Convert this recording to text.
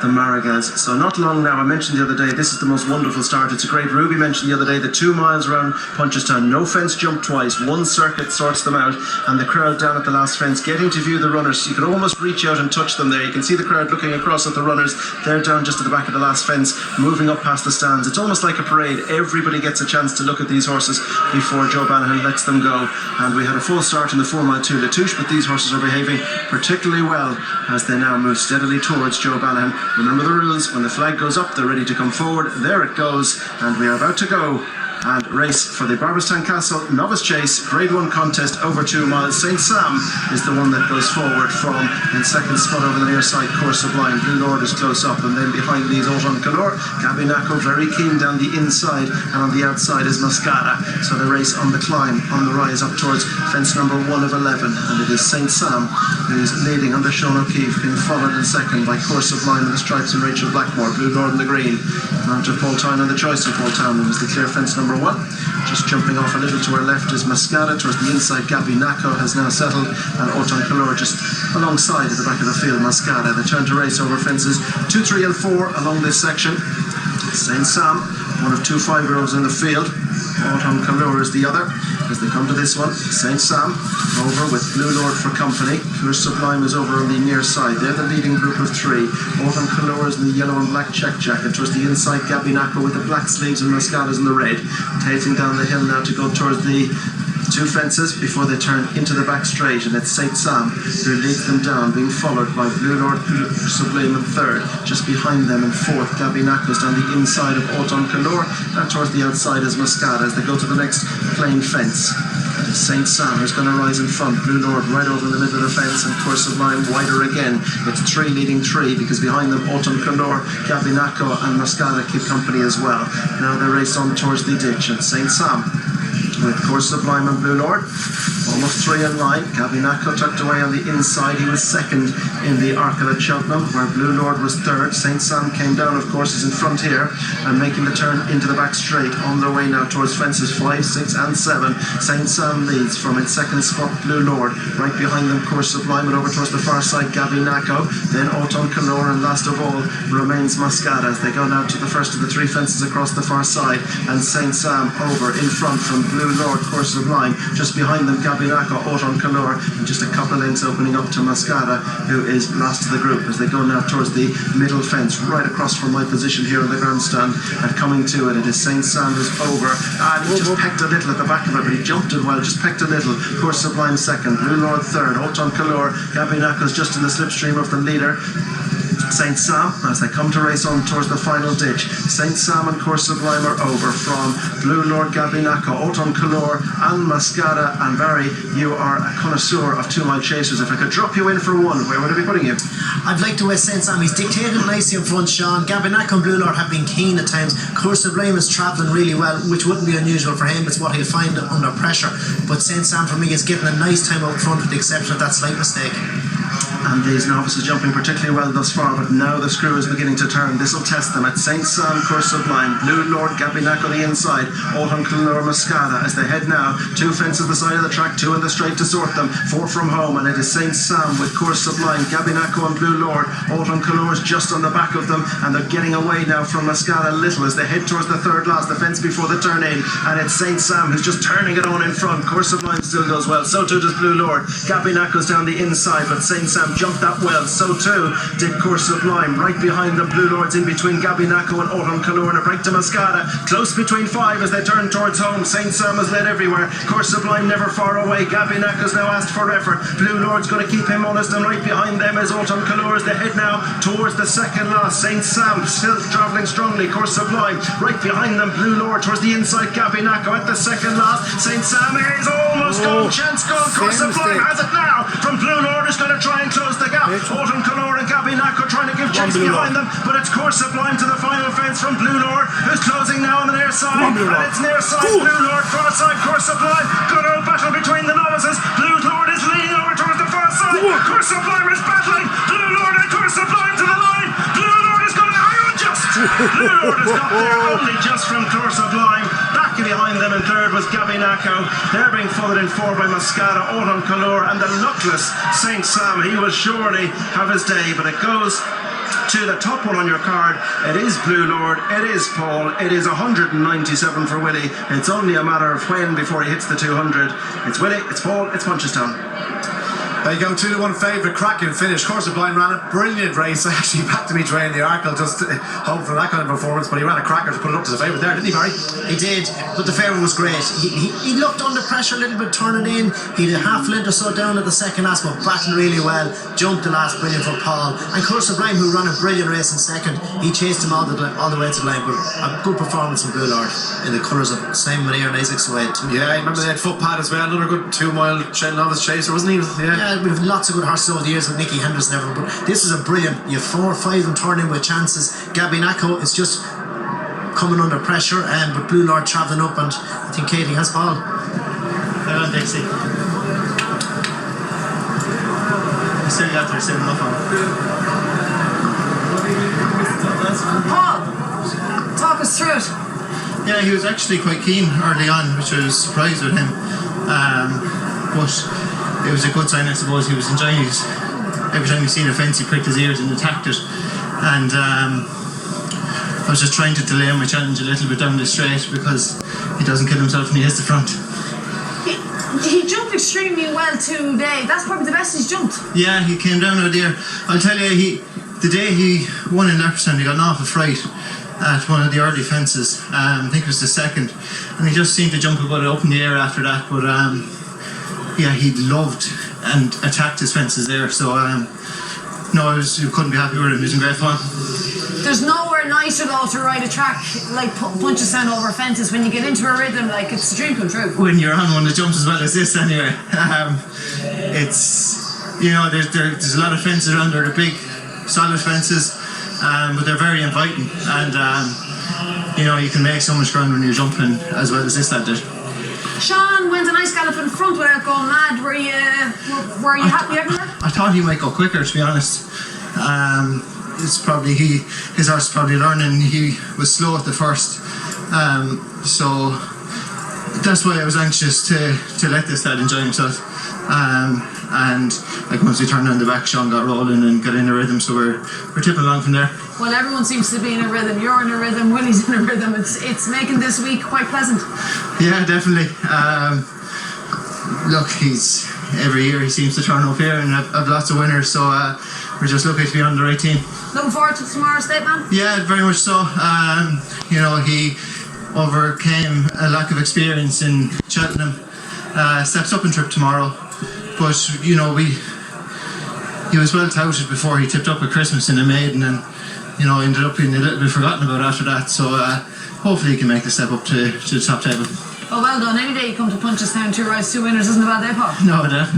the Maragals. So not long now, I mentioned the other day, this is the most wonderful start. It's a great Ruby mentioned the other day, the 2 miles around Punchestown, no fence jump twice, one circuit sorts them out, and the crowd down at the last fence getting to view the runners. You can almost reach out and touch them there. You can see the crowd looking across at the runners. They're down just at the back of the last fence, moving up past the stands. It's almost like a parade. Everybody gets a chance to look at these horses before Joe Bannahan lets them go. And we had a full start in the 4 mile to Latouche, but these horses are behaving particularly well as they now move steadily towards Joe Bannahan. Remember the rules, when the flag goes up, they're ready to come forward. There it goes, and we are about to go and race for the Barberstown Castle Novice Chase Grade 1 contest over 2 miles. St. Sam is the one that goes forward from in second spot over the near side. Coeur Sublime, Blue Lord is close up, and then behind these Autumn Calor, Gabinaco very keen down the inside, and on the outside is Mascara. So the race on the climb, on the rise up towards fence number 1 of 11, and it is St. Sam who is leading under Sean O'Keefe, being followed in second by Coeur Sublime in the stripes and Rachel Blackmore, Blue Lord in the green. On to Paul Townend, and the choice of Paul Townend is the clear fence number 1. Just jumping off a little to our left is Mascara. Towards the inside, Gabinaco has now settled, and Autumn Calor just alongside at the back of the field. Mascara, they turn to race over fences 2, 3 and 4 along this section. St. Sam, one of 2 5-year-olds in the field. Autumn Calor is the other. As they come to this one, St. Sam over with Blue Lord for company. Coeur Sublime is over on the near side. They're the leading group of 3. Autumn Calor is in the yellow and black check jacket. Towards the inside, Gabinaco with the black sleeves and Mascara's in the red. Taking down the hill now to go towards the 2 fences before they turn into the back straight, and it's St. Sam who leads them down, being followed by Blue Lord Sublime in third. Just behind them in fourth, Gabinaco's down the inside of Autumn Calor, and towards the outside is Mascara as they go to the next plain fence. That is St. Sam who's going to rise in front. Blue Lord right over in the middle of the fence, and Coeur Sublime wider again. It's 3 leading 3 because behind them Autumn Calor, Gabinaco and Mascara keep company as well. Now they race on towards the ditch, and St. Sam with Coeur Sublime and Blue Lord, almost 3 in line. Gabinaco tucked away on the inside. He was second in the Arkle at Cheltenham, where Blue Lord was third. St. Sam came down, of course, is in front here and making the turn into the back straight, on their way now towards fences 5, 6 and 7. St. Sam leads from its second spot, Blue Lord. Right behind them, Coeur Sublime, and over towards the far side, Gabinaco. Then Autumn Calor, and last of all remains Mascara as they go now to the first of the 3 fences across the far side, and St. Sam over in front from Blue Lord, Coeur Sublime. Just behind them, Gabinaco, Autumn Calor, and just a couple of lengths opening up to Mascara, who is last of the group as they go now towards the middle fence, right across from my position here in the grandstand. And coming to it, it is St. Sam who's over, and he just pecked a little at the back of it, but he jumped it well, just pecked a little. Coeur Sublime second, Blue Lord third, Autumn Calor, Gabinaco's just in the slipstream of the leader, St. Sam, as they come to race on towards the final ditch. St. Sam and Coeur Sublime are over from Blue Lord, Gabinaco, Autumn Calor and Mascara. And Barry, you are a connoisseur of 2 mile chasers. If I could drop you in for one, where would I be putting you? I'd like to West St. Sam. He's dictated nicely in front, Sean. Gabinaco and Blue Lord have been keen at times. Coeur Sublime is travelling really well, which wouldn't be unusual for him. It's what he'll find under pressure. But St. Sam for me is getting a nice time out front, with the exception of that slight mistake. And these novices jumping particularly well thus far, but now the screw is beginning to turn. This will test them at St. Sam, Coeur Sublime, Blue Lord, Gabinaco the inside, Autumn Calor, Mascara as they head now. 2 fences the side of the track, 2 in the straight to sort them, 4 from home, and it is St. Sam with Coeur Sublime, Gabinaco and Blue Lord. Autumn Calor is just on the back of them, and they're getting away now from Mascara little as they head towards the third last, the fence before the turn in, and it's St. Sam who's just turning it on in front. Coeur Sublime still goes well, so too does Blue Lord. Gabinaco's down the inside, but St. Sam jumped that well, so too did Coeur Sublime. Right behind them, Blue Lord's in between Gabinaco and Autumn Calor, and a break to Mascara, close between 5 as they turn towards home. St. Sam has led everywhere, Coeur Sublime never far away. Gabinaco's now asked for effort. Blue Lord's going to keep him honest, and right behind them is Autumn Calor as they head now towards the second last. St. Sam still travelling strongly, Coeur Sublime right behind them, Blue Lord towards the inside, Gabinaco at the second last. St. Sam is almost gone, chance gone. Coeur Sublime has it now from Blue Lord, is going to try and close the gap. Autumn Calor and Gabinaco trying to give chase behind them, but it's Coeur Sublime to the final fence from Blue Lord, who's closing now on the near side, and it's near side Blue Lord, far side Coeur Sublime. Good old battle between the novices. Blue Lord is leaning over towards the far side. Coeur Sublime is battling. Blue Lord and Coeur Sublime to the line. Blue Lord is going to hang on just. Blue Lord has got there only just from Coeur Sublime. Back behind them in third was Gabinaco. They're being followed in 4 by Mascara, Autumn Calor, and the luckless St. Sam. He will surely have his day, but it goes to the top one on your card. It is Blue Lord, it is Paul, it is 197 for Willie. It's only a matter of when before he hits the 200. It's Willie, it's Paul, it's Punchestown. There you go, 2-1 favourite, cracking finish. Coeur Sublime ran a brilliant race. I actually backed to me train the article just hope for that kind of performance, but he ran a cracker to put it up to the favourite there, didn't he, Barry? He did, but the favourite was great. He looked under pressure a little bit turning in. He had a half length or so down at the second last, but batting really well. Jumped the last, brilliant for Paul. And Coeur Sublime, who ran a brilliant race in second, he chased him all the way to the line. But a good performance from Blue Lord in the colours of Simon Maneer and Isaac Swade too. Yeah, I remember they had footpad as well. Another good 2 mile Novice chaser, wasn't he? Yeah, we've lots of good horses over the years with Nicky Henderson and everyone, but this is a brilliant. You have 4 or 5 of them turning with chances. Gabinaco is just coming under pressure, but Blue Lord travelling up, and I think Katie has Paul. Well on, Dixie. You still got there, still enough on. Paul, talk us through it. Yeah, he was actually quite keen early on, which I was surprised with him. But it was a good sign, I suppose. He was enjoying it. Every time he seen a fence, he pricked his ears and attacked it. And I was just trying to delay my challenge a little bit down the straight because he doesn't kill himself when he hits the front. He jumped extremely well today. That's probably the best he's jumped. Yeah, he came down out there. I'll tell you, the day he won in Barberstown, he got an awful fright at one of the early fences. I think it was the second, and he just seemed to jump about up in the air after that. But yeah, he loved and attacked his fences there. So no, you couldn't be happy with him. He was in great form. There's nowhere nicer though to ride a track like Punchestown over fences when you get into a rhythm. Like, it's a dream come true. When you're on one that jumps as well as this, anyway. It's, you know, there's a lot of fences around there. They're big, solid fences, but they're very inviting, and you know, you can make so much ground when you're jumping as well as this lad did. Sean went a nice gallop in front without going mad. Were you happy everywhere? I thought he might go quicker, to be honest. It's probably his horse probably learning. He was slow at the first, so that's why I was anxious to let this lad enjoy himself. And like once we turned on the back, Sean got rolling and got in a rhythm, so we're tipping along from there. Well, everyone seems to be in a rhythm. You're in a rhythm. Willie's in a rhythm. It's making this week quite pleasant. Yeah, definitely. Look, every year he seems to turn up here and have lots of winners, so we're just lucky to be on the right team. Looking forward to tomorrow's state, man? Yeah, very much so. You know, he overcame a lack of experience in Cheltenham. Steps up in trip tomorrow, but you know, he was well touted before he tipped up at Christmas in a maiden, and you know, ended up being a little bit forgotten about after that. So hopefully he can make the step up to the top table. Oh, well done. Any day you come to Punchestown, 2 rides, 2 winners isn't a bad day, Paul. No, definitely.